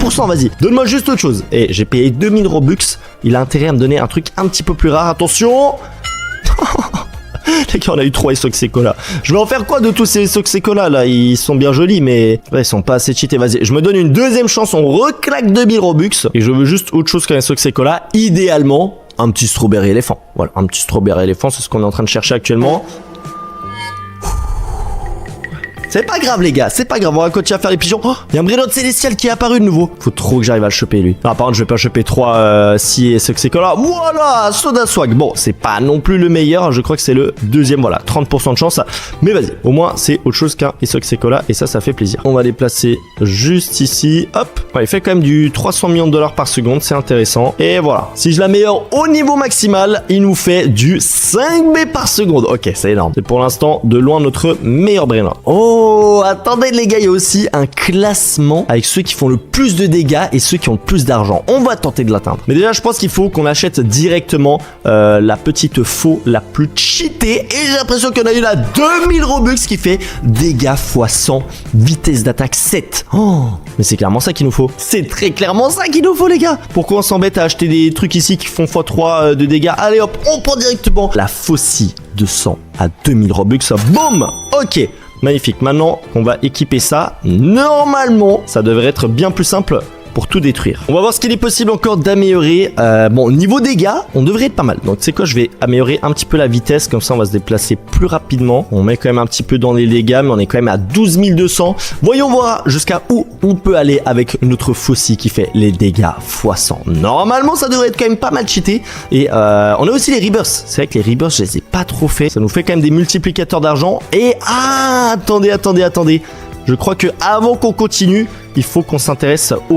10%, vas-y. Donne-moi juste autre chose. Et j'ai payé 2000 Robux. Il a intérêt à me donner un truc un petit peu plus rare. Attention. Les gars, on a eu 3 Isoxecola. Je vais en faire quoi de tous ces Isoxecola là? Ils sont bien jolis, mais ouais, ils sont pas assez cheatés. Vas-y, je me donne une deuxième chance. On reclaque 2000 Robux. Et je veux juste autre chose qu'un Isoxecola. Idéalement, un petit strawberry éléphant. Voilà, un petit strawberry éléphant, c'est ce qu'on est en train de chercher actuellement. C'est pas grave les gars, c'est pas grave, on va continuer à faire les pigeons. Oh, il y a un Brillant Célestial qui est apparu de nouveau. Faut trop que j'arrive à le choper lui. Ah, par contre je vais pas choper 3 si et Isoxecola. Voilà, Soda Swag. Bon, c'est pas non plus le meilleur, je crois que c'est le deuxième, voilà, 30% de chance. Mais vas-y, au moins c'est autre chose qu'un Isoxecola et ça fait plaisir. On va les placer juste ici, hop. Ouais, il fait quand même du 300 millions de dollars par seconde, c'est intéressant. Et voilà, si je l'améliore au niveau maximal, il nous fait du 5B par seconde. Ok, c'est énorme. C'est pour l'instant de loin notre meilleur Brillant. Oh, attendez les gars, il y a aussi un classement avec ceux qui font le plus de dégâts et ceux qui ont le plus d'argent. On va tenter de l'atteindre. Mais déjà, je pense qu'il faut qu'on achète directement la petite faux la plus cheatée. Et j'ai l'impression qu'il y en a une à 2000 Robux qui fait dégâts x 100, vitesse d'attaque 7. Oh, mais c'est clairement ça qu'il nous faut. C'est très clairement ça qu'il nous faut les gars. Pourquoi on s'embête à acheter des trucs ici qui font x3 de dégâts? Allez hop, on prend directement la faucille de 100 à 2000 Robux. Boum. Ok. Magnifique, maintenant qu'on va équiper ça, normalement, ça devrait être bien plus simple pour tout détruire. On va voir ce qu'il est possible encore d'améliorer. Bon, niveau dégâts, on devrait être pas mal. Donc, c'est quoi? Je vais améliorer un petit peu la vitesse. Comme ça, on va se déplacer plus rapidement. On met quand même un petit peu dans les dégâts, mais on est quand même à 12 200. Voyons voir jusqu'à où on peut aller avec notre faucille qui fait les dégâts x 100. Normalement, ça devrait être quand même pas mal cheaté. Et on a aussi les rebirths. C'est vrai que les rebirths, je les ai pas trop fait. Ça nous fait quand même des multiplicateurs d'argent. Et attendez. Je crois que avant qu'on continue, il faut qu'on s'intéresse aux